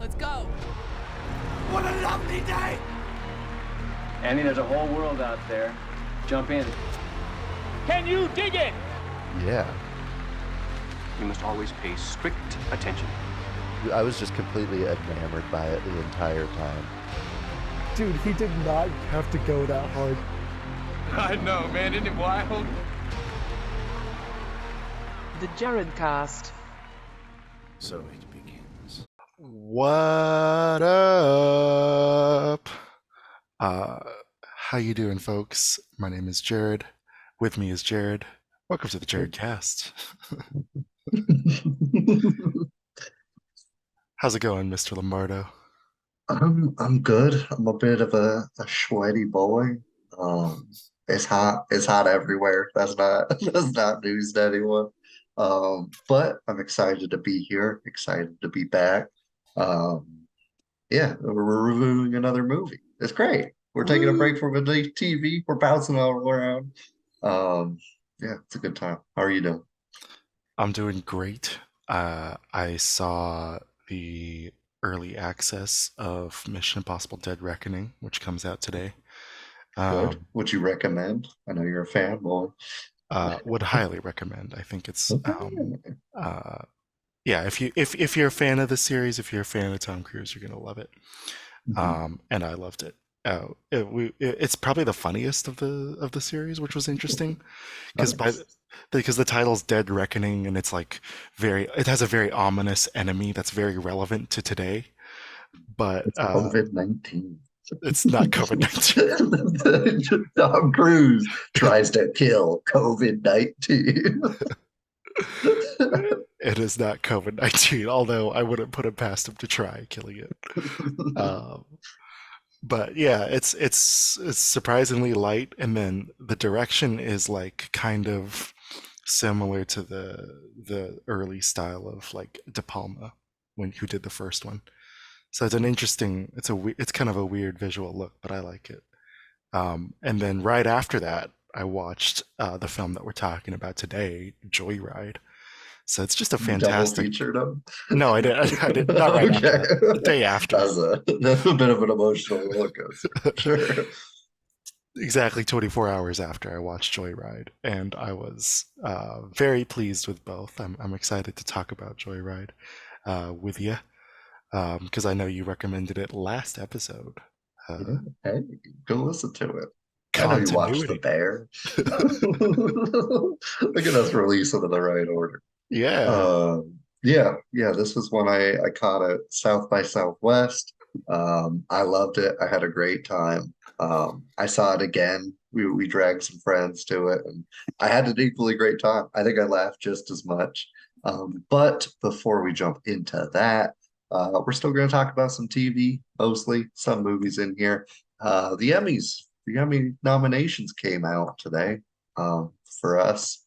Let's go. What a lovely day! Andy, there's a whole world out there. Jump in. Can you dig it? Yeah. You must always pay strict attention. I was just completely enamored by it the entire time. Dude, he did not have to go that hard. I know, man. Isn't it wild? The Jared Cast. So it begins. What up? How you doing, folks? My name is Jared. With me is Jared. Welcome to the Jared Cast. How's it going, Mr. Lombardo? I'm good. I'm a bit of a sweaty boy. It's hot. It's hot everywhere. That's not that's not news to anyone. But I'm excited to be here. Excited to be back. Yeah, we're reviewing another movie. It's great. We're taking a break from the TV. We're bouncing all around. Yeah, it's a good time. How are you doing? I'm doing great. I saw the early access of Mission Impossible Dead Reckoning, which comes out today. Good. Would you recommend? I know you're a fanboy. Would highly recommend. I think it's yeah, if you're a fan of the series, if you're a fan of Tom Cruise, you're gonna love it. And I loved it. It's probably the funniest of the series, which was interesting because because the title's Dead Reckoning, and it's like it has a very ominous enemy that's very relevant to today. But It's COVID-19. it's not COVID-19. Tom Cruise tries to kill COVID-19. It is not COVID-19, although I wouldn't put it past him to try killing it. But yeah, it's surprisingly light, and then the direction is like kind of similar to the early style of like De Palma who did the first one. So it's an interesting, it's kind of a weird visual look, but I like it. And then right after that, I watched the film that we're talking about today, Joyride. So it's just a fantastic. Double featured him? No, I did not right after that. The day after. That's a bit of an emotional roller coaster. Sure. Exactly 24 hours after I watched Joyride, and I was very pleased with both. I'm excited to talk about Joyride with you because I know you recommended it last episode. Hey, go listen to it. I know you watched The Bear. Look at us releasing in the right order. Yeah. Yeah. This was one I caught at South by Southwest. I loved it. I had a great time. I saw it again. We dragged some friends to it, and I had an equally great time. I think I laughed just as much. But before we jump into that, we're still going to talk about some TV, mostly some movies in here. The Emmy nominations came out today for us,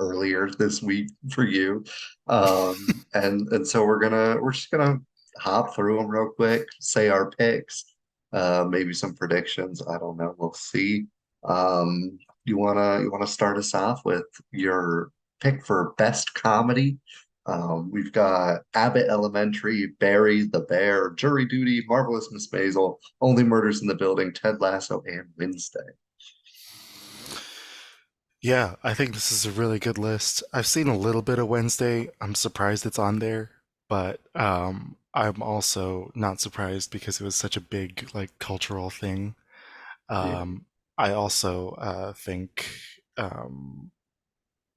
earlier this week for you, and so we're just gonna hop through them real quick, say our picks, maybe some predictions. I don't know. We'll see. You wanna start us off with your pick for best comedy? We've got Abbott Elementary, Barry, The Bear, Jury Duty, Marvelous Miss Maisel, Only Murders in the Building, Ted Lasso, and Wednesday. Yeah, I think this is a really good list. I've seen a little bit of Wednesday. I'm surprised it's on there, but I'm also not surprised because it was such a big like cultural thing. I also think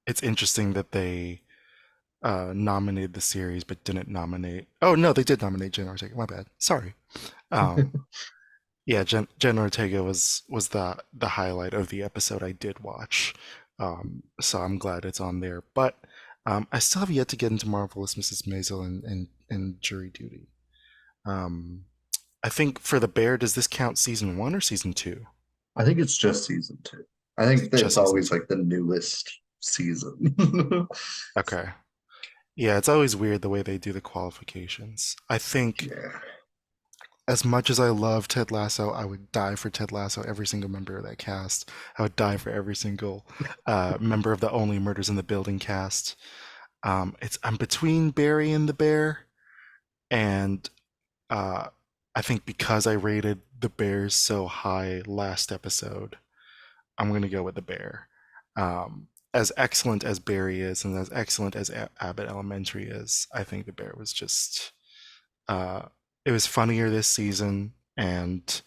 it's interesting that they nominated the series but didn't nominate. Oh no, they did nominate Jenna Ortega. My bad. Sorry. Yeah, Jenna Ortega was the highlight of the episode I did watch, so I'm glad it's on there. But I still have yet to get into Marvelous Mrs. Maisel and Jury Duty. I think for The Bear, does this count season 1 or season 2? I think it's just season 2. I think that it's always like the newest season. Okay. Yeah, it's always weird the way they do the qualifications. I think as much as I love Ted Lasso, I would die for Ted Lasso, every single member of that cast. I would die for every single member of the Only Murders in the Building cast. I'm between Barry and The Bear, and I think because I rated the Bears so high last episode, I'm gonna go with the Bear. As excellent as Barry is, and as excellent as Abbott Elementary is, I think the Bear was just. It was funnier this season, and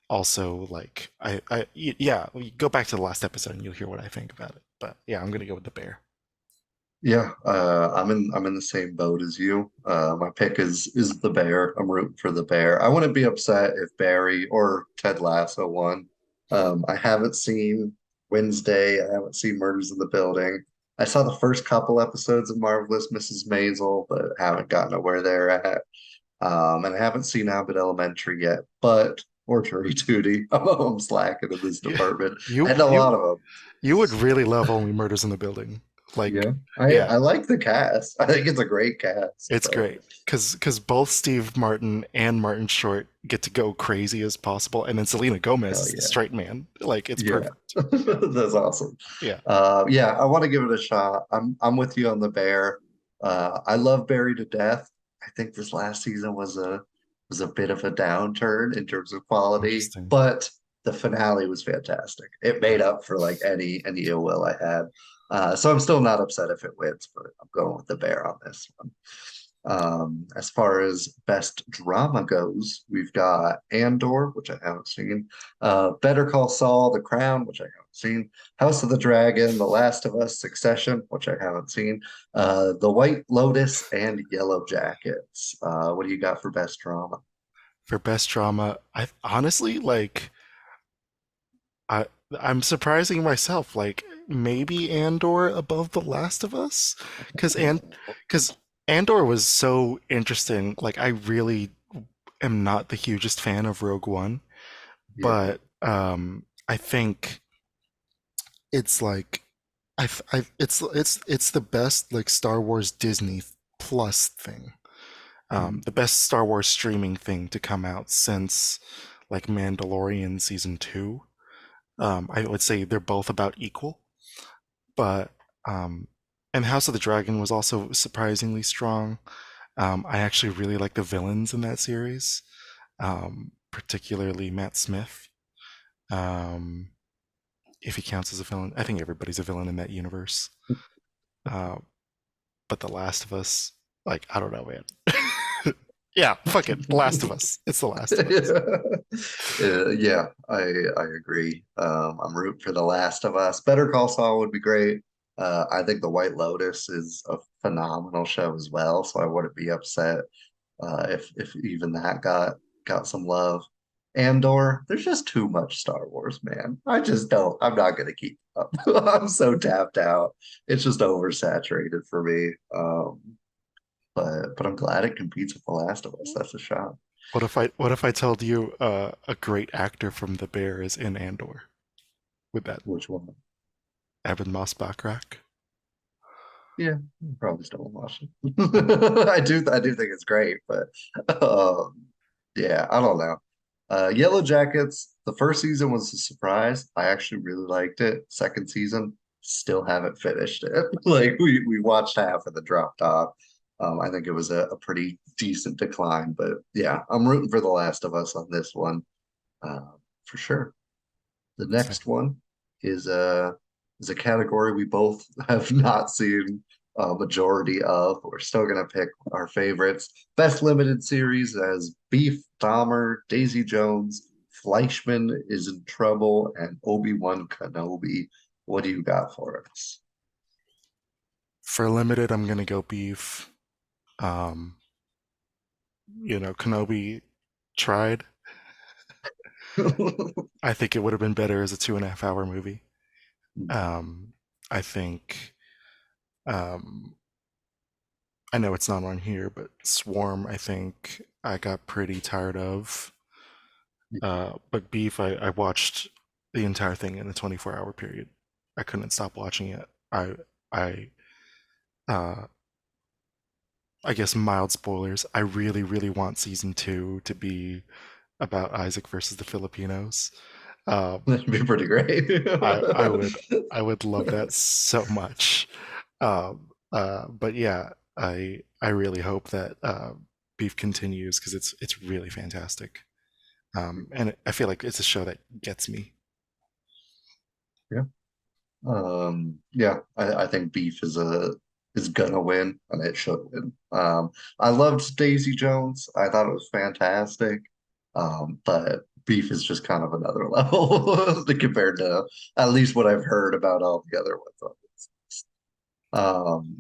also like yeah, go back to the last episode and you'll hear what I think about it. But yeah, I'm gonna go with the Bear. Yeah, I'm in the same boat as you. My pick is the Bear. I'm rooting for the Bear. I wouldn't be upset if Barry or Ted Lasso won. I haven't seen Wednesday. I haven't seen Murders in the Building. I saw the first couple episodes of Marvelous Mrs. Maisel, but haven't gotten to where they're at. And I haven't seen Abbott Elementary yet, or Jury Duty. I'm slacking in this department. And a lot of them. You would really love Only Murders in the Building. Like, I like the cast. I think it's a great cast. It's great because both Steve Martin and Martin Short get to go crazy as possible, and then Selena Gomez is the straight man. Like, it's perfect. That's awesome. Yeah, I want to give it a shot. I'm with you on the Bear. I love Barry to death. I think this last season was a bit of a downturn in terms of quality, but the finale was fantastic. It made up for like any ill will I had. So I'm still not upset if it wins, but I'm going with the Bear on this one. As far as best drama goes, we've got Andor, which I haven't seen, Better Call Saul, The Crown, which I haven't seen, House of the Dragon, The Last of Us, Succession, which I haven't seen, The White Lotus, and Yellow Jackets. What do you got for best drama? For best drama, I honestly I'm surprising myself. Like, maybe Andor above The Last of Us, because Andor was so interesting. Like, I really am not the hugest fan of Rogue One, but I think it's like it's the best like Star Wars Disney Plus thing, the best Star Wars streaming thing to come out since like Mandalorian season 2. I would say they're both about equal, but and House of the Dragon was also surprisingly strong. I actually really like the villains in that series, particularly Matt Smith. If he counts as a villain, I think everybody's a villain in that universe. But The Last of Us, like, I don't know, man. Yeah, fuck it. Last of Us. It's The Last of Us. Yeah, I agree. I'm rooting for The Last of Us. Better Call Saul would be great. I think The White Lotus is a phenomenal show as well, so I wouldn't be upset if even that got some love. Andor, there's just too much Star Wars, man. I'm not gonna keep up. I'm so tapped out. It's just oversaturated for me. But I'm glad it competes with The Last of Us. That's a shot. What if I told you a great actor from The Bear is in Andor? With that, Which one? Ebon Moss-Bachrach. Yeah, probably still won't watch it. I do think it's great, but yeah, I don't know. Yellow Jackets, the first season was a surprise. I actually really liked it. Second season, still haven't finished it. Like we watched half and then dropped off. I think it was a pretty decent decline, but yeah, I'm rooting for The Last of Us on this one, for sure. The next one is a category we both have not seen a majority of. We're still gonna pick our favorites. Best limited series as Beef, Dahmer, Daisy Jones, Fleischman is in Trouble, and Obi-Wan Kenobi. What do you got for us? For limited, I'm gonna go Beef. Kenobi tried. I think it would have been better as a 2.5-hour movie. I think I know it's not on here, but Swarm, I think I got pretty tired of. But Beef, I watched the entire thing in a 24-hour period. I couldn't stop watching it. I guess mild spoilers. I really, really want season 2 to be about Isaac versus the Filipinos. That'd be pretty great. I would love that so much. But yeah, I really hope that Beef continues because it's really fantastic. And I feel like it's a show that gets me. Yeah, I think Beef is gonna win, and it should win. I loved Daisy Jones. I thought it was fantastic. But Beef is just kind of another level compared to at least what I've heard about all the other ones on this.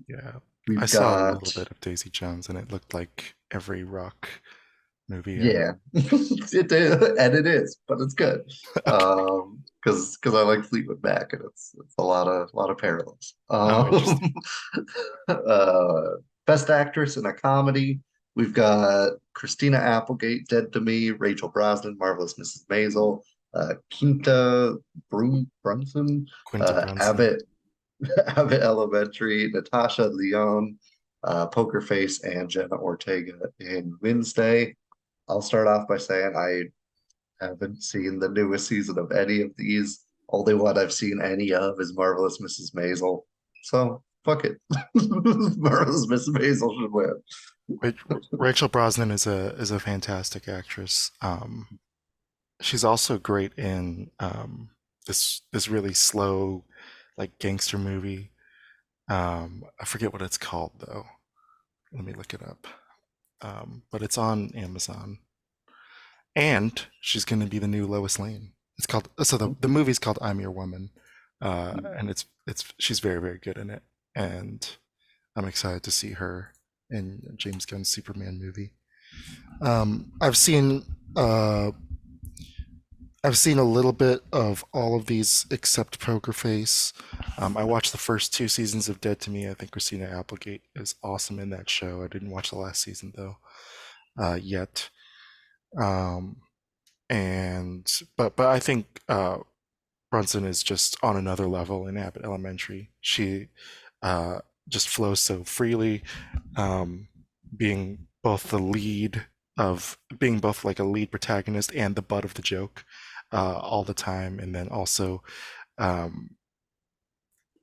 Yeah, We've I saw a got little bit of Daisy Jones, and it looked like every rock movie. yeah, it is, and it is, but it's good. Because I like Fleetwood Mac, and it's a lot of parallels. Interesting. Best actress in a comedy, we've got Christina Applegate, Dead to Me, Rachel Brosnan, Marvelous Mrs. Maisel, Quinta Brunson, Quinta Brunson. Abbott Elementary, Natasha Lyonne, Poker Face, and Jenna Ortega in Wednesday. I'll start off by saying I haven't seen the newest season of any of these. Only one I've seen any of is Marvelous Mrs. Maisel. So fuck it. Marvelous Mrs. Maisel should win. Rachel Brosnan is a fantastic actress. She's also great in this really slow, like, gangster movie. I forget what it's called though. Let me look it up. But it's on Amazon. And she's going to be the new Lois Lane. It's called the movie's called I'm Your Woman, and it's she's very, very good in it, and I'm excited to see her in James Gunn's Superman movie. I've seen a little bit of all of these except Poker Face. I watched the first 2 seasons of Dead to Me. I think Christina Applegate is awesome in that show. I didn't watch the last season though yet. But I think Brunson is just on another level in Abbott Elementary. She just flows so freely, being both like a lead protagonist and the butt of the joke all the time, and then also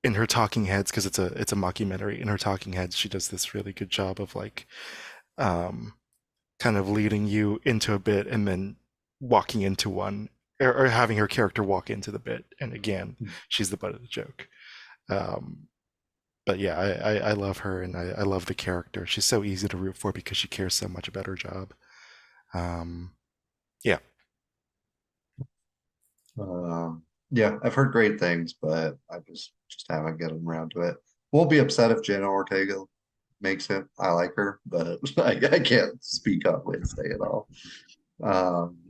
in her talking heads, because it's a mockumentary. In her talking heads, she does this really good job of like kind of leading you into a bit and then walking into one, or having her character walk into the bit, and again she's the butt of the joke. But yeah, I love her, and I love the character. She's so easy to root for because she cares so much about her job. Yeah. Yeah, I've heard great things, but I just haven't gotten around to it. Won't be upset if Jenna Ortega makes it. I like her, but I can't speak on Wednesday at all.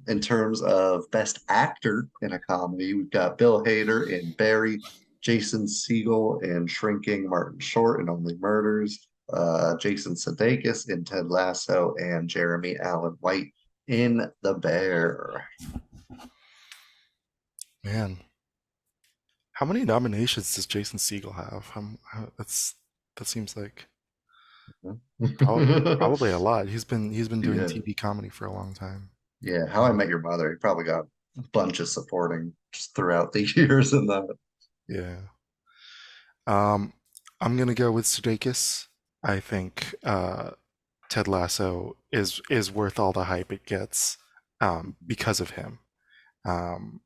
In terms of best actor in a comedy, we've got Bill Hader in Barry, Jason Segel in Shrinking, Martin Short in Only Murders, Jason Sudeikis in Ted Lasso, and Jeremy Allen White in The Bear. Man, how many nominations does Jason Segel have? That seems like probably a lot. He's been doing TV comedy for a long time. Yeah, How I Met Your Mother. He probably got a bunch of supporting just throughout the years in that. Yeah. I'm gonna go with Sudeikis. I think Ted Lasso is worth all the hype it gets because of him.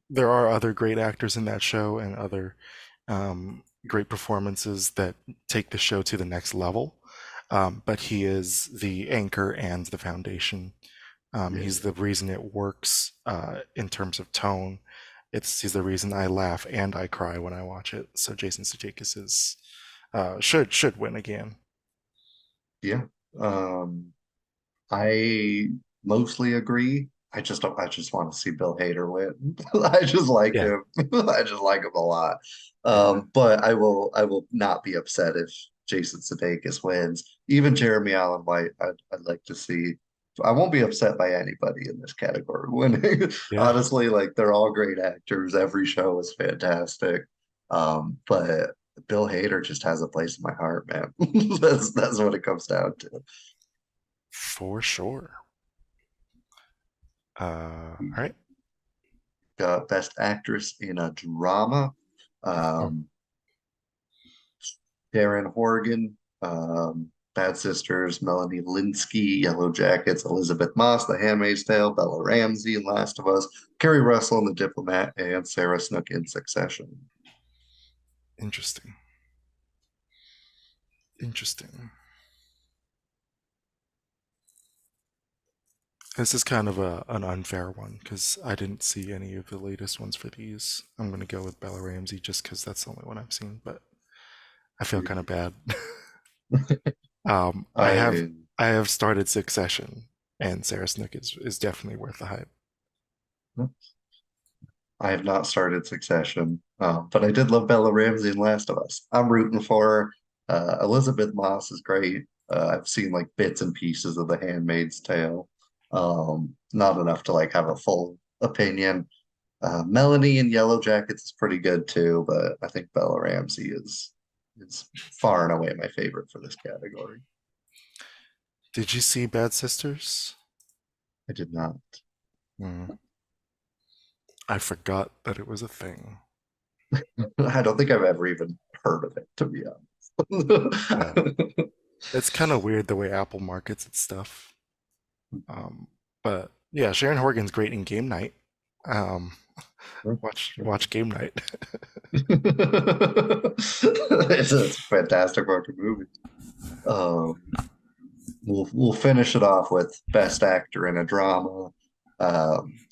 There are other great actors in that show and other great performances that take the show to the next level. But he is the anchor and the foundation. He's the reason it works in terms of tone. He's the reason I laugh and I cry when I watch it. So Jason Sudeikis is should win again. Yeah. I mostly agree. I just want to see Bill Hader win. I just like him. I just like him a lot. But I will not be upset if Jason Sudeikis wins. Even Jeremy Allen White, I'd like to see. I won't be upset by anybody in this category winning. Honestly, like, they're all great actors. Every show is fantastic. But Bill Hader just has a place in my heart, man. That's what it comes down to. For sure. All right. Got Best Actress in a Drama. Darren Horgan, Bad Sisters, Melanie Linsky, Yellow Jackets, Elizabeth Moss, The Handmaid's Tale, Bella Ramsey in Last of Us, Kerry Russell in The Diplomat, and Sarah Snook in Succession. Interesting. Interesting. This is kind of an unfair one because I didn't see any of the latest ones for these. I'm going to go with Bella Ramsey just because that's the only one I've seen, but I feel kind of bad. I have started Succession, and Sarah Snook is definitely worth the hype. I have not started Succession, but I did love Bella Ramsey in Last of Us. I'm rooting for her. Elizabeth Moss is great. I've seen like bits and pieces of The Handmaid's Tale. Not enough to like have a full opinion. Melanie in Yellow Jackets is pretty good too, but I think Bella Ramsey is far and away my favorite for this category. Did you see Bad Sisters? I did not. I forgot that it was a thing. I don't think I've ever even heard of it, to be honest. It's kind of weird the way Apple markets its stuff. But yeah, Sharon Horgan's great in Game Night. Watch Game Night. It's a fantastic fucking movie. We'll finish it off with Best Actor in a Drama.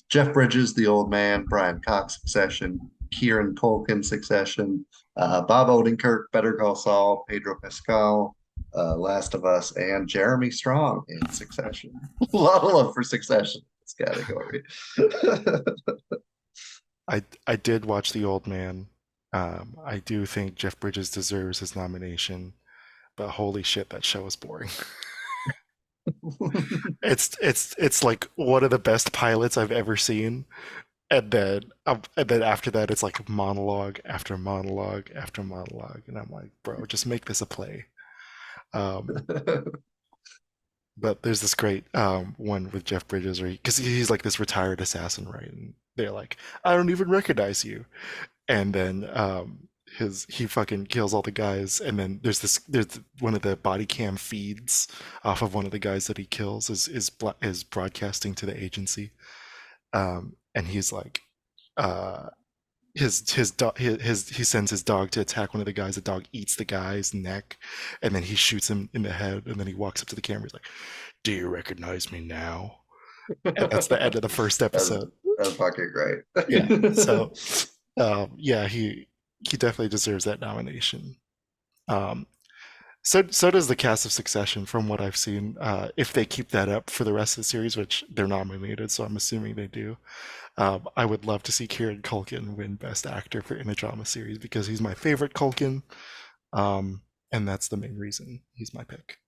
Jeff Bridges, The Old Man, Brian Cox, Succession, Kieran Culkin, Succession, Bob Odenkirk, Better Call Saul, Pedro Pascal, Last of Us, and Jeremy Strong in Succession. A lot of love for Succession in this category. I did watch The Old Man. I do think Jeff Bridges deserves his nomination, but holy shit, that show is boring. It's like one of the best pilots I've ever seen, and then after that it's like monologue after monologue after monologue, and I'm like, bro, just make this a play. But there's this great one with Jeff Bridges, where because he's like this retired assassin, right? And they're like, I don't even recognize you, and then he fucking kills all the guys, and then there's one of the body cam feeds off of one of the guys that he kills is broadcasting to the agency, and he's like, he sends his dog to attack one of the guys. The dog eats the guy's neck, and then he shoots him in the head, and then he walks up to the camera. He's like, "Do you recognize me now?" And that's the end of the first episode. That's fucking great. Yeah. So, yeah, he definitely deserves that nomination. So does the cast of Succession, from what I've seen. If they keep that up for the rest of the series, which they're nominated, so I'm assuming they do. I would love to see Kieran Culkin win Best Actor in a drama series because he's my favorite Culkin, and that's the main reason he's my pick.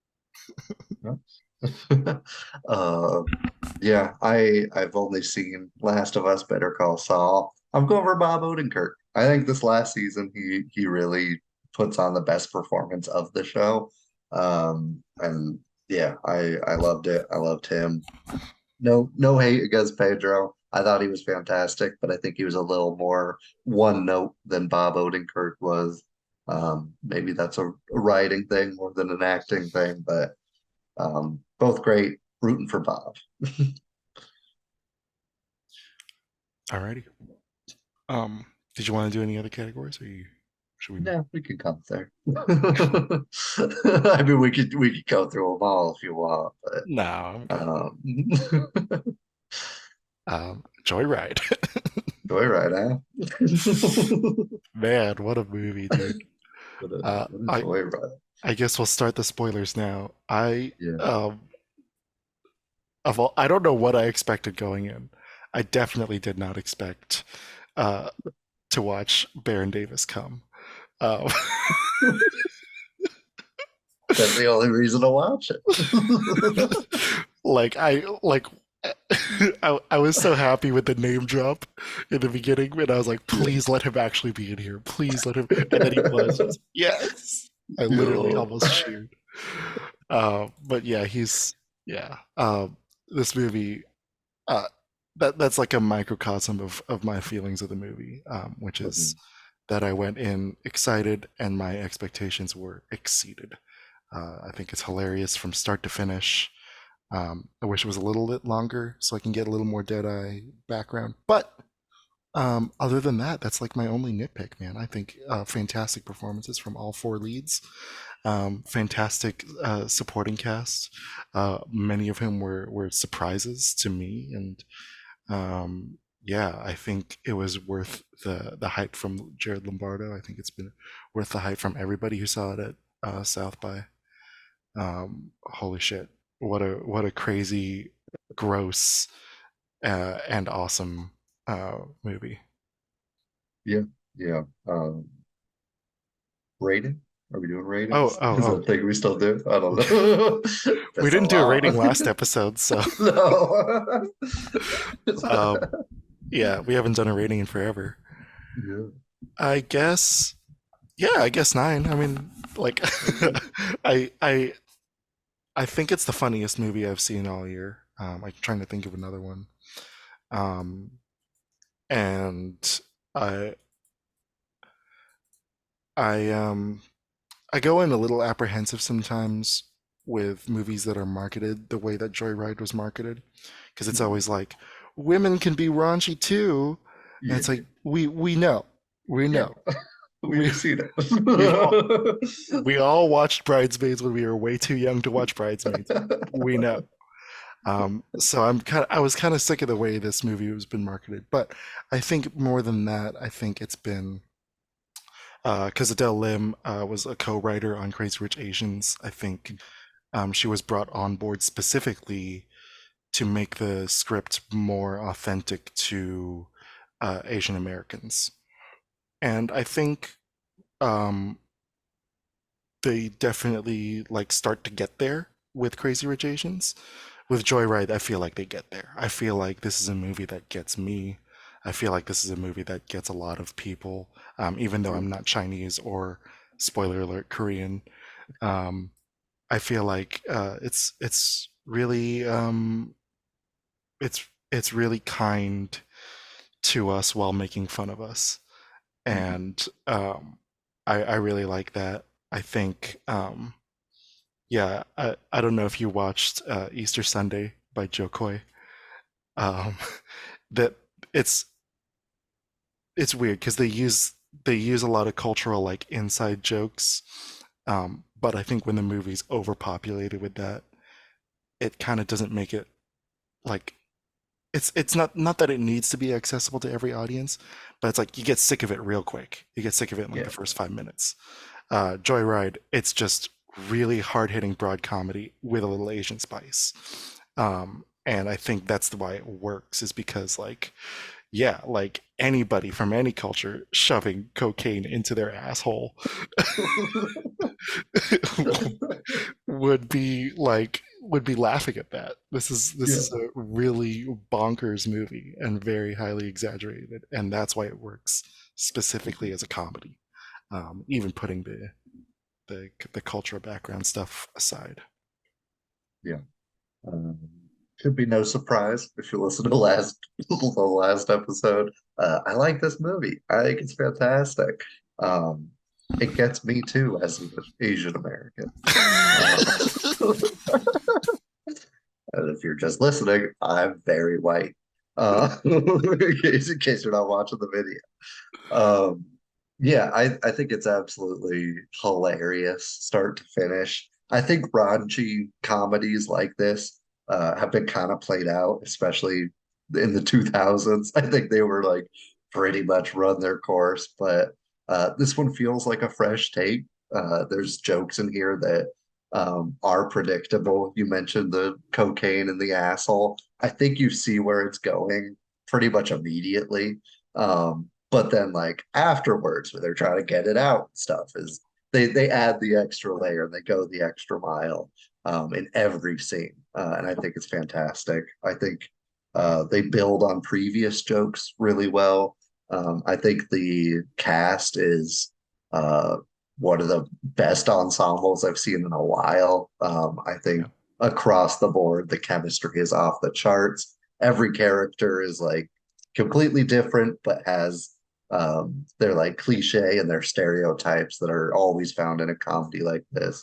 Yeah, I've only seen Last of Us, Better Call Saul. I'm going for Bob Odenkirk. I think this last season he really puts on the best performance of the show. And yeah, I loved it. I loved him. No hate against Pedro. I thought he was fantastic, but I think he was a little more one note than Bob Odenkirk was. Maybe that's a writing thing more than an acting thing, but both great. Rooting for Bob. Alrighty. Did you want to do any other categories, or should we? Yeah, we can come there. I mean, we could go through them all if you want, but No. Joyride. Joyride, huh? Man, what a movie, dude. What a joyride. I guess we'll start the spoilers now. I Yeah. I don't know what I expected going in. I definitely did not expect to watch Baron Davis come. That's the only reason to watch it. I was so happy with the name drop in the beginning, and I was like, please let him actually be in here. Please let him. And then he was. Yes. I literally almost cheered. But yeah, this movie, that's like a microcosm of my feelings of the movie, which is that I went in excited and my expectations were exceeded. I think it's hilarious from start to finish. I wish it was a little bit longer so I can get a little more Deadeye background. But other than that, that's like my only nitpick, man. I think fantastic performances from all four leads. Fantastic supporting cast, many of whom were surprises to me, and yeah, I think it was worth the hype from Jared Lombardo. I think it's been worth the hype from everybody who saw it at South by. Holy shit! What a crazy, gross, and awesome movie. Yeah. Rating? Are we doing ratings? Oh, Is that a thing we still do? I don't know. We didn't do a rating last episode, so No. yeah, we haven't done a rating in forever. Yeah. I guess 9. I mean, like, I think it's the funniest movie I've seen all year. I'm trying to think of another one. And I go in a little apprehensive sometimes with movies that are marketed the way that Joyride was marketed, because it's always like women can be raunchy too, and it's like we know. We've seen it. We all watched Bridesmaids when we were way too young to watch Bridesmaids. We know. So I was kind of sick of the way this movie has been marketed. But I think more than that, I think it's been because Adele Lim was a co-writer on Crazy Rich Asians. I think she was brought on board specifically to make the script more authentic to Asian Americans. And I think they definitely like start to get there with Crazy Rich Asians. With Joyride, I feel like they get there. I feel like this is a movie that gets me. I feel like this is a movie that gets a lot of people, even though I'm not Chinese or, spoiler alert, Korean. I feel like it's really it's really kind to us while making fun of us. And I really like that. I think yeah, I don't know if you watched Easter Sunday by Joe Coy. That it's weird because they use a lot of cultural like inside jokes, but I think when the movie's overpopulated with that, it kind of doesn't make it like it's not that it needs to be accessible to every audience, but it's like you get sick of it real quick. You get sick of it in like the first 5 minutes. Joyride, it's just really hard-hitting broad comedy with a little Asian spice. And I think that's why it works, is because like, yeah, like anybody from any culture shoving cocaine into their asshole would be laughing at that. This is a really bonkers movie and very highly exaggerated, and that's why it works specifically as a comedy. Even putting the cultural background stuff aside. Yeah. Should be no surprise if you listen to the last episode. I like this movie. I think it's fantastic. It gets me too as an Asian American. And if you're just listening, I'm very white. In case you're not watching the video. Yeah, I think it's absolutely hilarious, start to finish. I think raunchy comedies like this have been kind of played out, especially in the 2000s. I think they were like pretty much run their course, but this one feels like a fresh take. There's jokes in here that are predictable. You mentioned the cocaine in the asshole. I think you see where it's going pretty much immediately. But then like afterwards, where they're trying to get it out and stuff, is they add the extra layer and they go the extra mile in every scene. And I think it's fantastic. I think they build on previous jokes really well. I think the cast is one of the best ensembles I've seen in a while. I think across the board, the chemistry is off the charts. Every character is like completely different, but has they're like cliche and they're stereotypes that are always found in a comedy like this.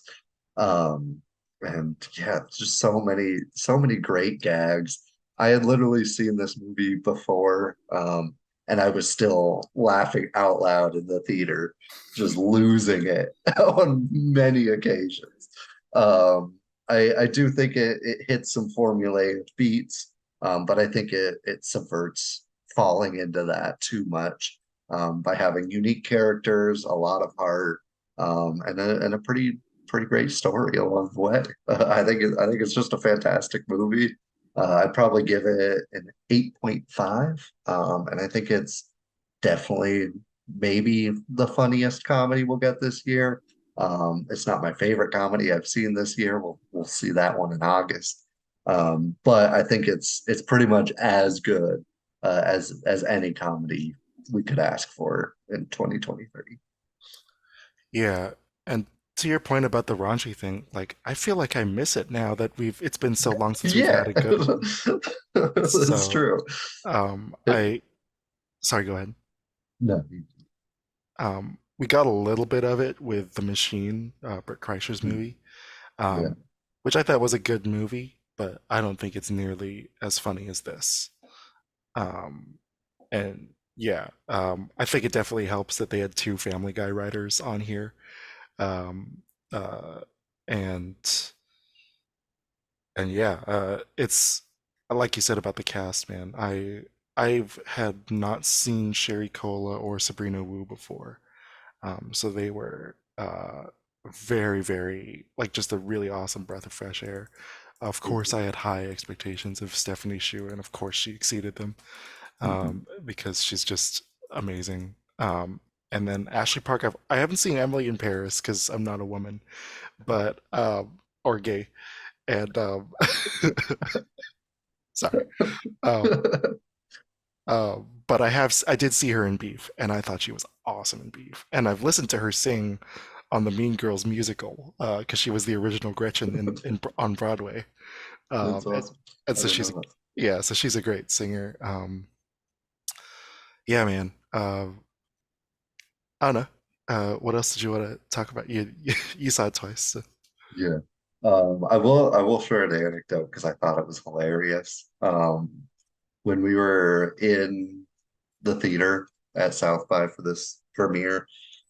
And yeah, just so many great gags. I had literally seen this movie before, and I was still laughing out loud in the theater, just losing it on many occasions. I do think it hits some formulaic beats, but I think it subverts falling into that too much, by having unique characters, a lot of heart, and a pretty great story along the way. I think it's just a fantastic movie. I'd probably give it an 8.5, and I think it's definitely maybe the funniest comedy we'll get this year. It's not my favorite comedy I've seen this year. We'll see that one in August. But I think it's pretty much as good, as any comedy we could ask for in 2023. Yeah, and to your point about the raunchy thing, like I feel like I miss it now that it's been so long since we've Yeah, had a good one. it's So, true. I sorry, go ahead. No, We got a little bit of it with The Machine, Bert Kreischer's movie, yeah, which I thought was a good movie, but I don't think it's nearly as funny as this. Um, and yeah, I think it definitely helps that they had two Family Guy writers on here. Um, uh, and yeah, it's like you said about the cast, man. I've had not seen Sherry Cola or Sabrina Wu before. So they were very, very like just a really awesome breath of fresh air. Of course, I had high expectations of Stephanie Shu, and of course, she exceeded them, because she's just amazing. And then Ashley Park, I haven't seen Emily in Paris because I'm not a woman, but or gay, and sorry. Um, but I did see her in Beef, and I thought she was awesome in Beef. And I've listened to her sing on the Mean Girls musical, because she was the original Gretchen on Broadway. that's Um, and, awesome. and I so didn't know that. so she's a great singer. Yeah, man. I don't know. What else did you want to talk about? You saw it twice. So. Yeah. I will share an anecdote because I thought it was hilarious. When we were in the theater at South by for this premiere,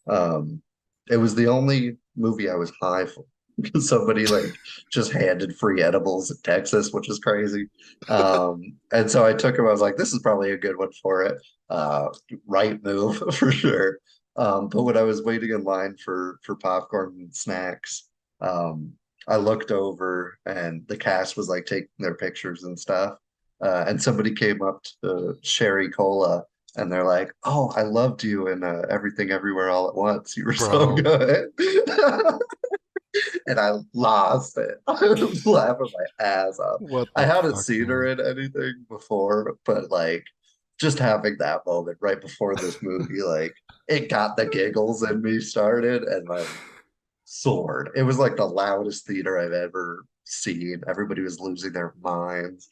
um, it was the only movie I was high for because somebody like just handed free edibles in Texas, which is crazy. And so I took him, I was like, this is probably a good one for it. Right move for sure. But when I was waiting in line for popcorn and snacks, um, I looked over and the cast was like taking their pictures and stuff. And somebody came up to Sherry Cola and they're like, "Oh, I loved you in Everything Everywhere All at Once. You were so Bro, good." And I lost it. I was laughing my ass off. what I the hadn't fuck, seen her man? in anything before, but like just having that moment right before this movie, like it got the giggles in me started and like soared. It was like the loudest theater I've ever seen. Everybody was losing their minds.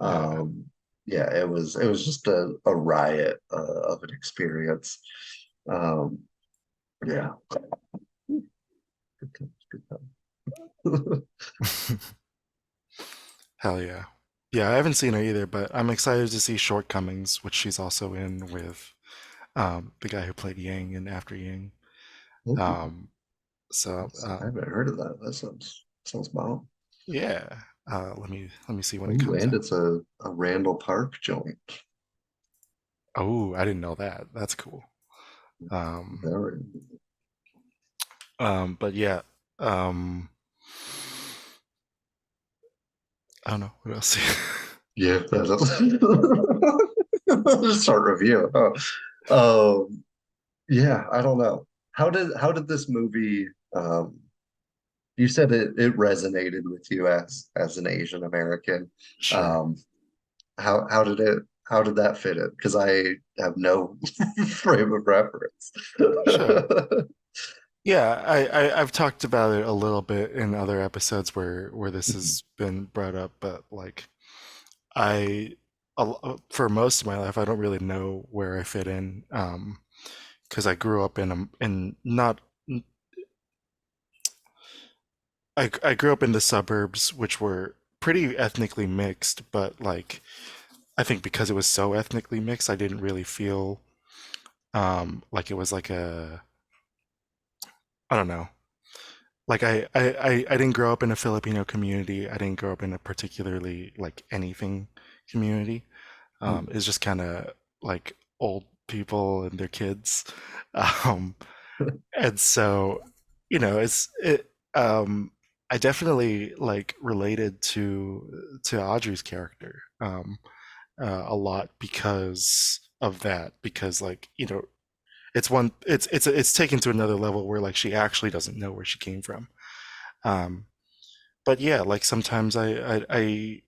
Yeah. Um, yeah, it was just a riot of an experience. Um, yeah. Good times, good times. Hell yeah. Yeah, I haven't seen her either, but I'm excited to see Shortcomings, which she's also in with the guy who played Yang in After Yang. Ooh, Um, so I haven't heard of that. That sounds bomb. yeah, let me see when it Ooh, comes and out. it's a Randall Park joint. Oh, I didn't know that. That's cool. Um, Very. but yeah, um, I don't know what else. Yeah, just start review. Yeah, I don't know. How did this movie you said it resonated with you as an Asian American. Sure, Um how did that fit in? Because I have no frame of reference. sure. Yeah, I've talked about it a little bit in other episodes where this has been brought up, but like I for most of my life I don't really know where I fit in, because I grew up in not I grew up in the suburbs, which were pretty ethnically mixed, but like I think because it was so ethnically mixed, I didn't really feel like it was like a, I don't know. Like I didn't grow up in a Filipino community. I didn't grow up in a particularly like anything community. It's just kind of like old people and their kids. Um, and so, I definitely like related to Audrey's character a lot because of that. Because like, it's taken to another level where like she actually doesn't know where she came from. Um, but yeah, like sometimes I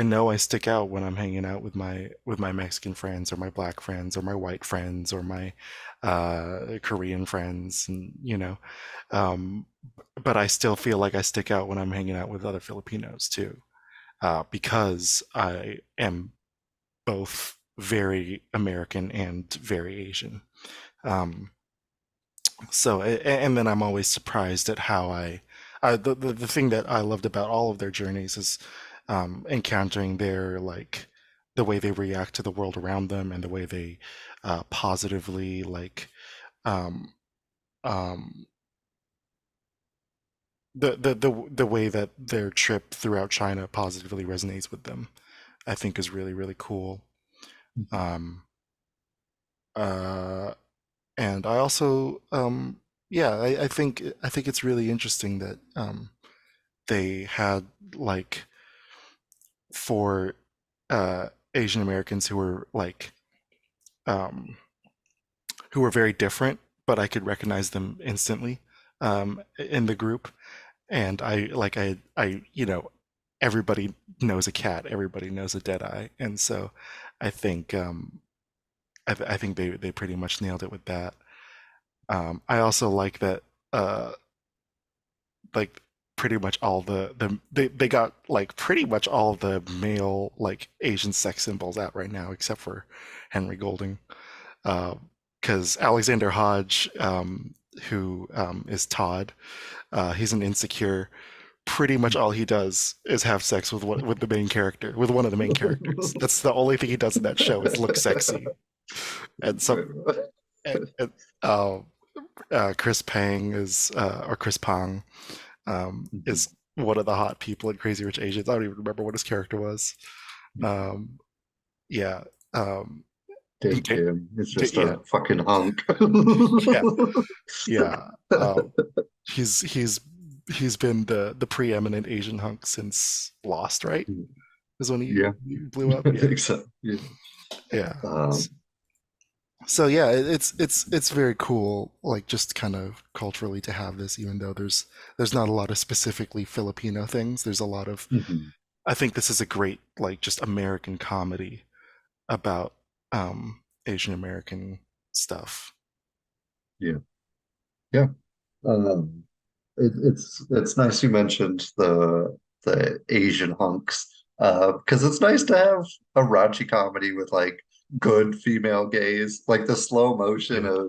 know I stick out when I'm hanging out with my Mexican friends or my black friends or my white friends or my Korean friends, and um, but I still feel like I stick out when I'm hanging out with other Filipinos too, because I am both very American and very Asian. Um, and then I'm always surprised at how the thing that I loved about all of their journeys is encountering their like the way they react to the world around them and the way they positively like um, um, the way that their trip throughout China positively resonates with them, I think is really really cool. Um, uh, and I also yeah, I think it's really interesting that they had like for Asian Americans um, who were very different, but I could recognize them instantly in the group. And everybody knows a cat, everybody knows a deadeye, and so I think I think they pretty much nailed it with that. I also like that like pretty much all they got like pretty much all the male like Asian sex symbols out right now except for Henry Golding, because Alexander Hodge, who is Todd, he's an insecure. Pretty much all he does is have sex with the main character, with one of the main characters. That's the only thing he does in that show is look sexy. And so, and, uh, Chris Pang is or Chris Pang is one of the hot people in Crazy Rich Asians. I don't even remember what his character was. Um, yeah, Dig him. It's just yeah, a fucking hunk. yeah, yeah. He's been the preeminent Asian hunk since Lost, right? Is when Yeah. he blew up. I Yeah, think so. Yeah. yeah. Um, So yeah, it's very cool, like just kind of culturally to have this, even though there's not a lot of specifically Filipino things. There's a lot of, mhm. I think this is a great like just American comedy about Asian American stuff. Yeah. Yeah. Um, it's nice you mentioned the Asian hunks, because it's nice to have a raunchy comedy with like good female gaze. Like the slow motion Yeah.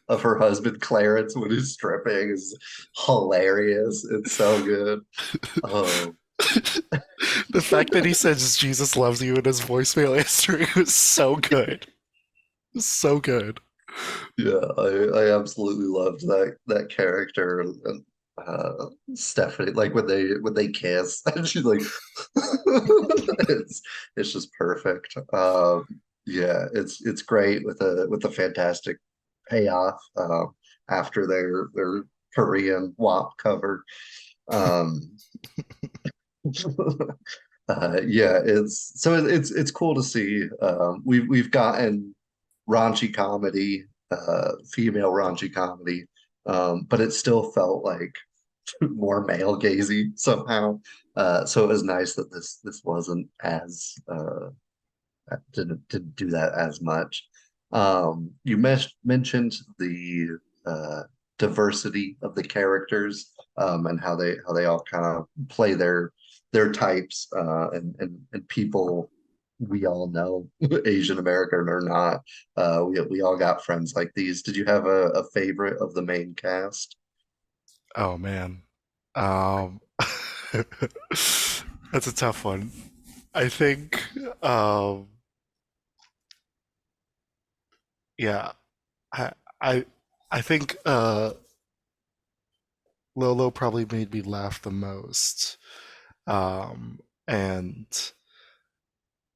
of her husband Clarence when he's stripping is hilarious. It's so good. Oh The fact that he says Jesus loves you in his voicemail history was so good. So good. yeah, I absolutely loved that character, and Stephanie, like when they kiss and she's like it's just perfect. Yeah, it's great with a fantastic payoff after their Korean WAP cover. Um, yeah, it's cool to see. We've gotten raunchy comedy, female raunchy comedy, but it still felt like more male gazy somehow. So it was nice that this wasn't as didn't do that as much. You mentioned the diversity of the characters, and how they all kind of play their types, and people we all know, Asian American or not. We all got friends like these. Did you have a favorite of the main cast? Oh man. Um, that's a tough one. I think, um, yeah, I, I, I think Lolo probably made me laugh the most. And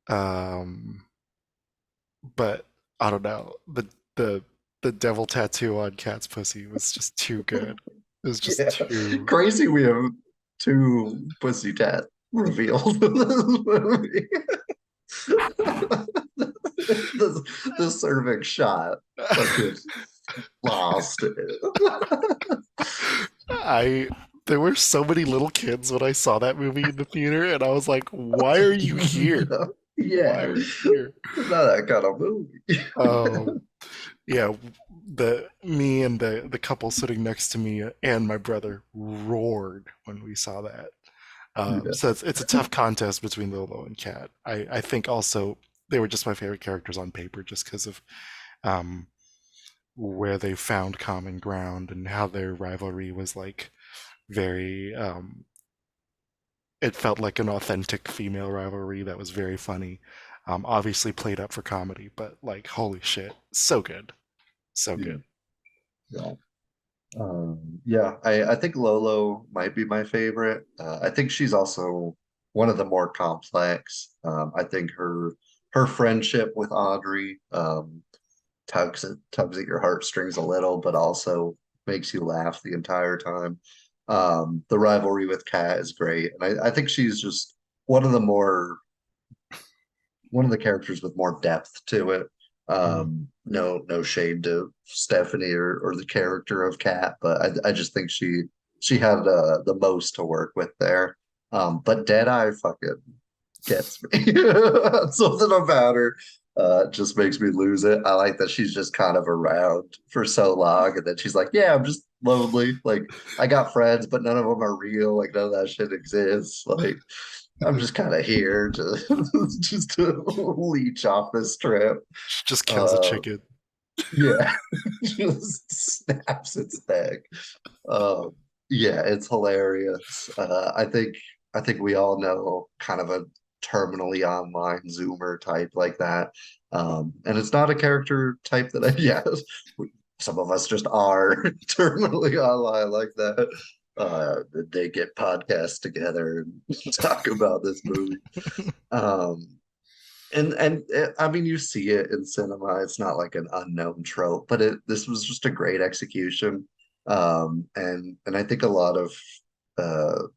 um, but I don't know. The devil tattoo on Cat's pussy was just too good. It was just Yeah. too. Crazy we have two pussy tat revealed in this movie. The cervix shot fucking lost it. There were so many little kids when I saw that movie in the theater, and I was like, "Why are you here? Why Yeah, are you here?" it's not that kind of movie. Yeah, me and the couple sitting next to me and my brother roared when we saw that. Yeah. So it's a tough contest between Lolo and Cat. I think also they were just my favorite characters on paper, just because of um, where they found common ground and how their rivalry was like very. It felt like an authentic female rivalry that was very funny. Obviously played up for comedy, but like holy shit, so good, so Yeah. good. Yeah. Yeah, I think Lolo might be my favorite. I think she's also one of the more complex. I think her friendship with Audrey tugs at your heartstrings a little, but also makes you laugh the entire time. The rivalry with Kat is great, and I think she's just one of the more one of the characters with more depth to it. No shade to Stephanie or the character of Kat, but I just think she had the most to work with there. But Deadeye fucking gets me. Something about her just makes me lose it. I like that she's just kind of around for so long, and then she's like, "Yeah, I'm just lonely. Like, I got friends, but none of them are real. Like, none of that shit exists. Like, I'm just kind of here to just to leech off this trip." She just kills a chicken. Yeah, just snaps its neck. Um, yeah, it's hilarious. I think we all know kind of a terminally online Zoomer type like that. And it's not a character type that yeah, some of us just are terminally online like that. They get podcasts together and talk about this movie. I mean, you see it in cinema. It's not like an unknown trope, but this was just a great execution. And I think a lot of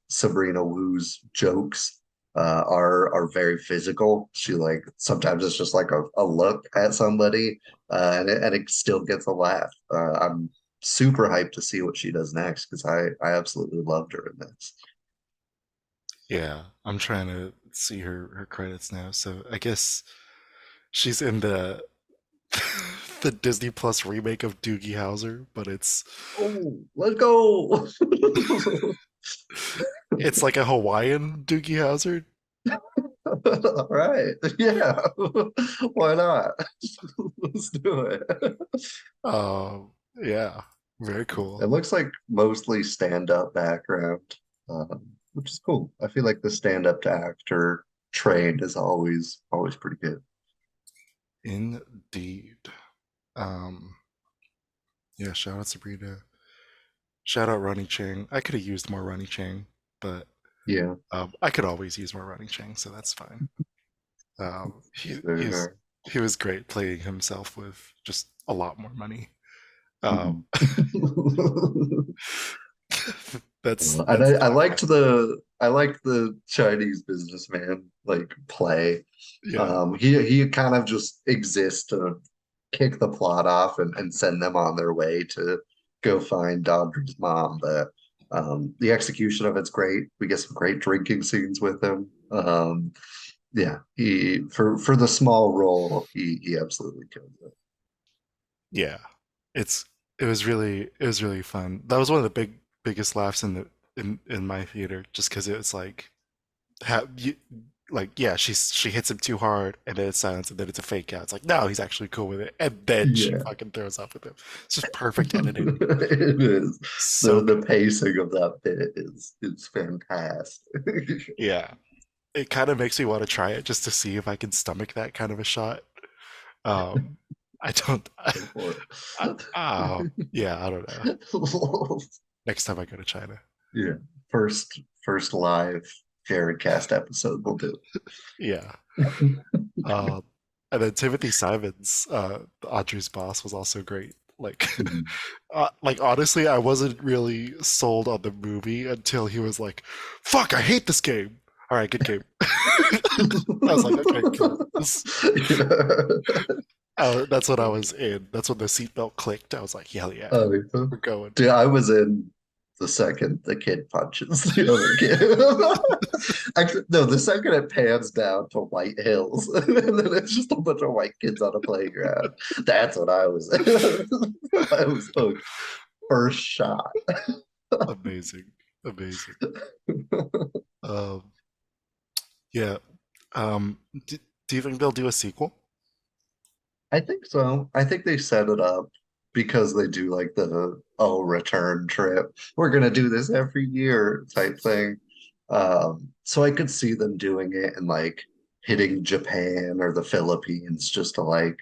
Sabrina Wu's jokes are very physical. She like sometimes it's just like a look at somebody, and it still gets a laugh. I'm super hyped to see what she does next because I absolutely loved her in this. Yeah, I'm trying to see her credits now. So I guess she's in the the Disney Plus remake of Doogie Howser, but it's Let's go. it's like a Hawaiian Doogie Howser. All right. Yeah. Why not? Let's do it. Yeah, very cool. It looks like mostly stand-up background, which is cool. I feel like the stand-up to actor trained is always pretty good. Indeed. Yeah, shout out Sabrina. Shout out Ronnie Chang. I could have used more Ronnie Chang, but Yeah. I could always use more Ronnie Chang, so that's fine. Very fair. He was great playing himself with just a lot more money. That's And I liked the Chinese businessman like play. yeah. He kind of just exists to kick the plot off and send them on their way to go find Audrey's mom. But the execution of it's great. We get some great drinking scenes with him. Yeah, he for the small role, he absolutely killed it. Yeah. It was really fun. That was one of the biggest laughs in my theater, just because it was like yeah, she hits him too hard, and then it's silence, and then it's a fake out. It's like, no, he's actually cool with it, and then she Yeah. fucking throws up with him. It's just perfect editing. It is. So The pacing of that bit is fantastic. yeah, it kind of makes me want to try it just to see if I can stomach that kind of a shot. I don't. Yeah, I don't know. Next time I go to China. Yeah. First live Jared Cast episode we'll do. Yeah. And then Timothy Simons, Audrey's boss, was also great. Like, honestly, I wasn't really sold on the movie until he was like, "Fuck, I hate this game." All right, good game. I was like, okay, cool. That's what I was in. That's when the seatbelt clicked. I was like, hell yeah, we're going. Dude, I was in the second the kid punches the other kid. Actually, no, the second it pans down to White Hills, and then it's just a bunch of white kids on a playground. That's what I was in. I was hooked. First shot. Amazing. Yeah. Do you think they'll do a sequel? I think so. I think they set it up because they do like the return trip. We're gonna do this every year type thing. So I could see them doing it and like hitting Japan or the Philippines just to like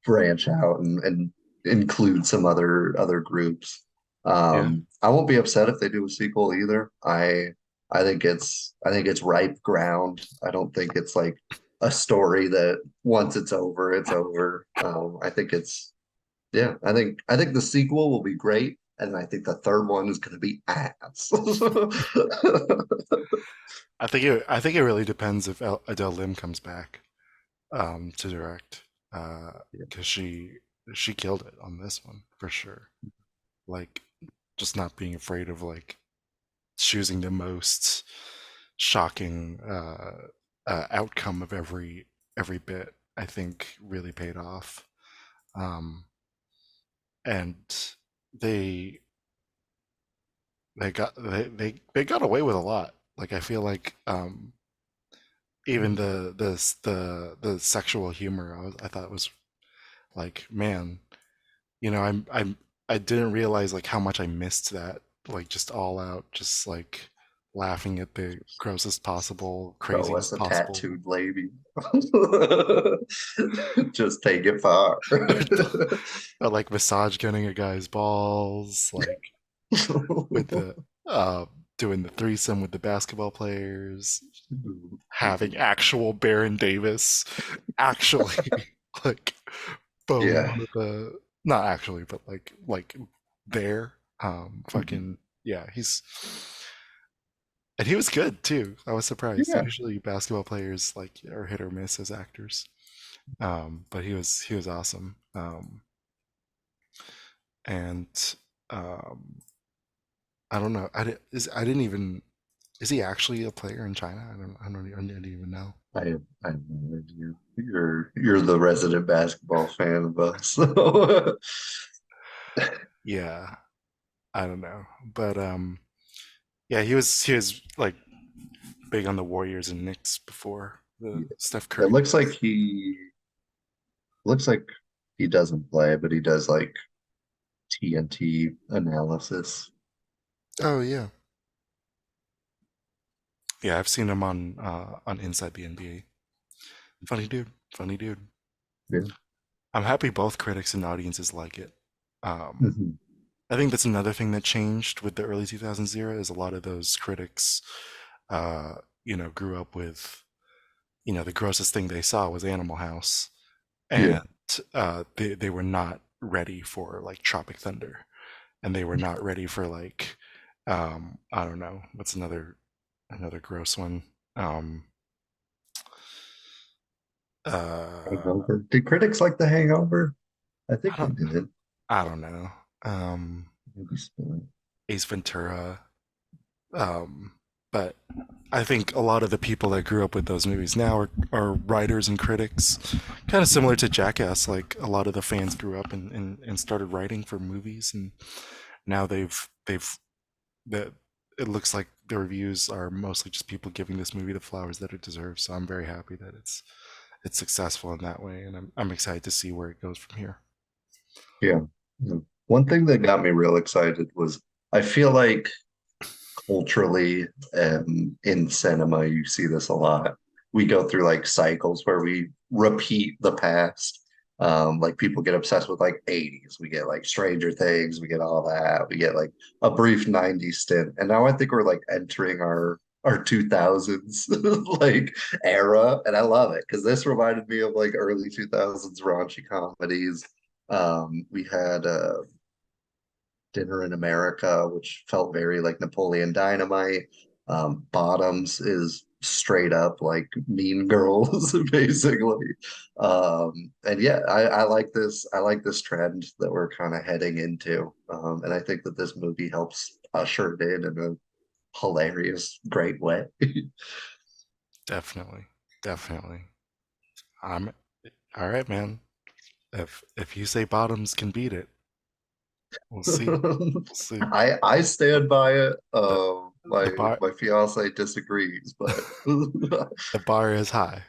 branch out and include some other groups. I won't be upset if they do a sequel either. I think it's ripe ground. I don't think it's like a story that once it's over, it's over. I think I think the sequel will be great, and I think the third one is going to be ass. I think it really depends if Adele Lim comes back to direct, because she killed it on this one for sure. Like, just not being afraid of like choosing the most shocking outcome of every bit, I think really paid off. And they got away with a lot. Like, I feel like even the sexual humor, I thought was like, man, I didn't realize like how much I missed that, like just all out, just like laughing at the grossest possible, craziest possible. Tattooed lady. Just take it far. Or like massage gunning a guy's balls, like with the doing the threesome with the basketball players, having actual Baron Davis, actually like boom, yeah. Not actually, but like there, fucking yeah, and he was good too. I was surprised. Yeah. Usually basketball players like are hit or miss as actors, but he was awesome. And I don't know. Is he actually a player in China? I didn't even know. I have no idea. You're the resident basketball fan of us. So. Yeah, I don't know, but yeah, he was like big on the Warriors and Knicks before the Steph Curry. It looks like he doesn't play, but he does like TNT analysis. Oh yeah. Yeah, I've seen him on Inside the NBA. Funny dude. Yeah. I'm happy both critics and audiences like it. I think that's another thing that changed with the early 2000s era, is a lot of those critics, grew up with, the grossest thing they saw was Animal House, and they were not ready for like Tropic Thunder, and they were not ready for like, I don't know, what's another gross one. Hangover. Did critics like The Hangover? I think they did. I don't know. Maybe spoiled. Ace Ventura. But I think a lot of the people that grew up with those movies now are writers and critics, kind of similar to Jackass. Like, a lot of the fans grew up and started writing for movies, and now it looks like the reviews are mostly just people giving this movie the flowers that it deserves. So I'm very happy that it's successful in that way, and I'm excited to see where it goes from here. Yeah. One thing that got me real excited was I feel like culturally in cinema, you see this a lot. We go through like cycles where we repeat the past. Like people get obsessed with like 80s. We get like Stranger Things, we get all that. We get like a brief 90s stint. And now I think we're like entering our 2000s like era, and I love it because this reminded me of like early 2000s raunchy comedies. We had Dinner in America, which felt very like Napoleon Dynamite. Bottoms is straight up like Mean Girls, basically. And yeah, I like this. I like this trend that we're kind of heading into. And I think that this movie helps usher it in a hilarious, great way. Definitely. I'm all right, man. If you say Bottoms can beat it, we'll see. I stand by it. My fiance disagrees, but the bar is high.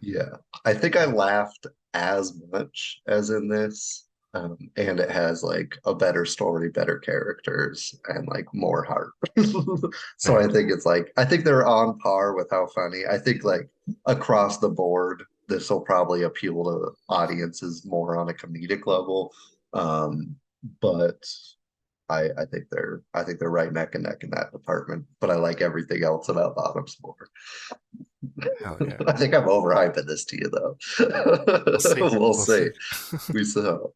Yeah, I think I laughed as much as in this, and it has like a better story, better characters, and like more heart. So I think it's like I think they're on par with how funny. I think like across the board, this will probably appeal to audiences more on a comedic level. But I think they're right neck and neck in that department. But I like everything else about Bottoms more. Hell yeah. I think I'm overhyping this to you though. We'll see. We saw.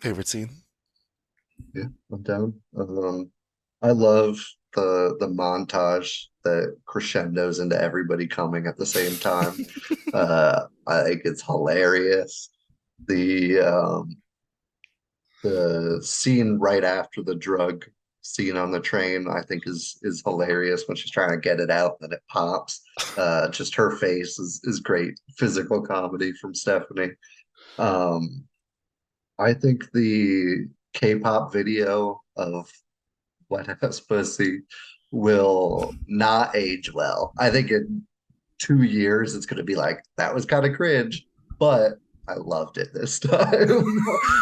Favorite scene? Yeah, I'm down. I love the montage that crescendos into everybody coming at the same time. I think it's hilarious. The scene right after the drug scene on the train, I think is hilarious when she's trying to get it out and then it pops. Just her face is great physical comedy from Stephanie. I think the K-pop video of Wet Ass Pussy will not age well. I think in 2 years it's going to be like, that was kind of cringe, but I loved it this time.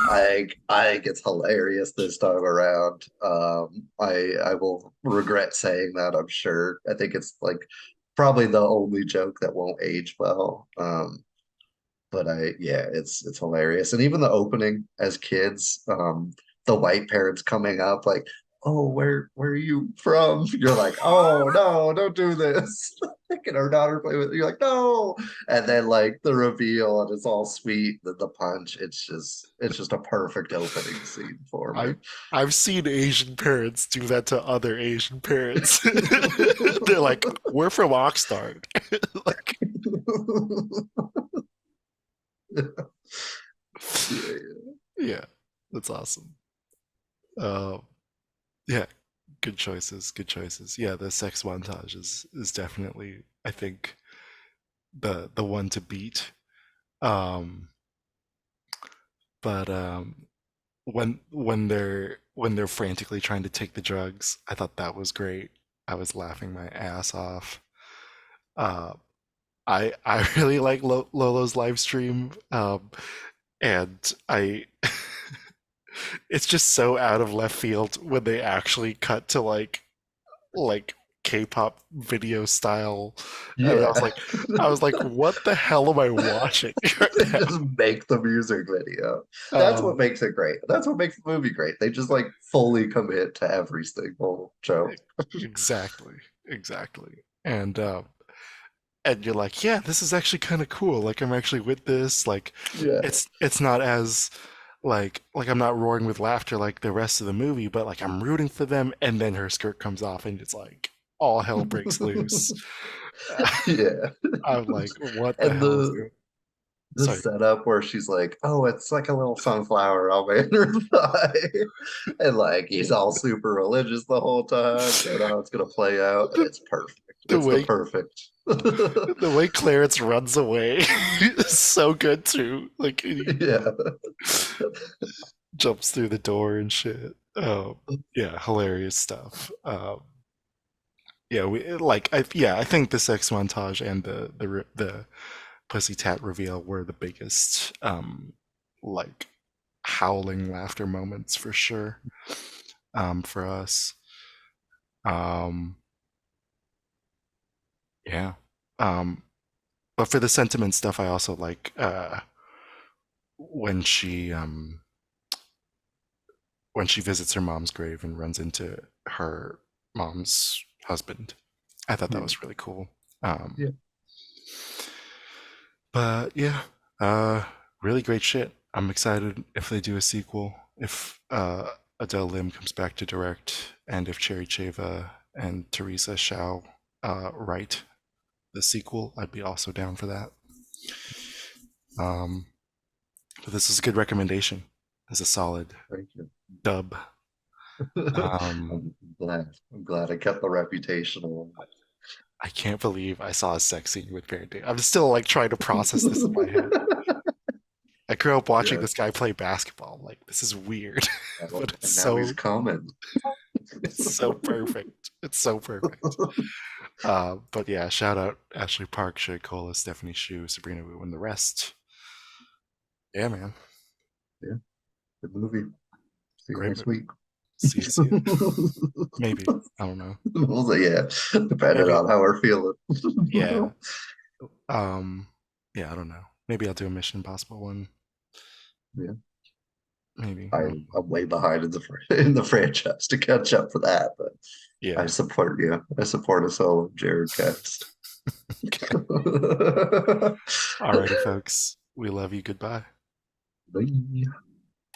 I think it's hilarious this time around. I will regret saying that, I'm sure. I think it's like probably the only joke that won't age well. But it's hilarious. And even the opening as kids, the white parents coming up like, oh, where are you from? You're like, oh no, don't do this. Making our daughter play with it. You're like, no. And then like the reveal and it's all sweet, the punch. It's just a perfect opening scene for me. I've seen Asian parents do that to other Asian parents. They're like, we're from Oxnard. Like, yeah, that's awesome. Yeah, good choices. Yeah, the sex montage is definitely, I think, the one to beat. But when they're frantically trying to take the drugs, I thought that was great. I was laughing my ass off. I really like Lolo's live stream, and it's just so out of left field when they actually cut to like K-pop video style. Yeah. And I was like, what the hell am I watching right now? Just make the music video. That's what makes it great. That's what makes the movie great. They just like fully commit to every single joke. Exactly. And you're like, yeah, this is actually kind of cool. Like I'm actually with this. Like it's not as like I'm not roaring with laughter like the rest of the movie, but like I'm rooting for them. And then her skirt comes off and it's like all hell breaks loose. Yeah. I'm like, what the hell? The setup where she's like, oh, it's like a little sunflower on my inner thigh. And like he's all super religious the whole time. And how it's gonna play out. And it's perfect. Perfect. The way Clarence runs away is so good too. Like, yeah, jumps through the door and shit. Oh, yeah, hilarious stuff. Yeah, I think the sex montage and the pussy tat reveal were the biggest like howling laughter moments for sure for us. Yeah. But for the sentiment stuff, I also like when she visits her mom's grave and runs into her mom's husband. I thought that was really cool. Yeah. But yeah, really great shit. I'm excited if they do a sequel, if Adele Lim comes back to direct, and if Cherry Cheva and Teresa Shao write the sequel. I'd be also down for that. But this is a good recommendation. It's a solid Thank you. dub. I'm glad I kept the reputation along. I can't believe I saw a sex scene with Parenting. I'm still like trying to process this in my head. I grew up watching this guy play basketball. Like, this is weird. But it's now he's coming. It's so perfect. It's so perfect. But yeah, shout out Ashley Park, Shay Cola, Stephanie Shu, Sabrina Wu, and the rest. Yeah, man. Yeah. Good movie. See you Great next week. See you. Maybe. I don't know. Yeah. Depending on how we're feeling. Yeah. Yeah, I don't know. Maybe I'll do a Mission Impossible one. Yeah. Maybe. I'm way behind in the franchise to catch up for that, but yeah, I support you. I support us all, Jared Cast. Alrighty, folks. We love you. Goodbye. Bye.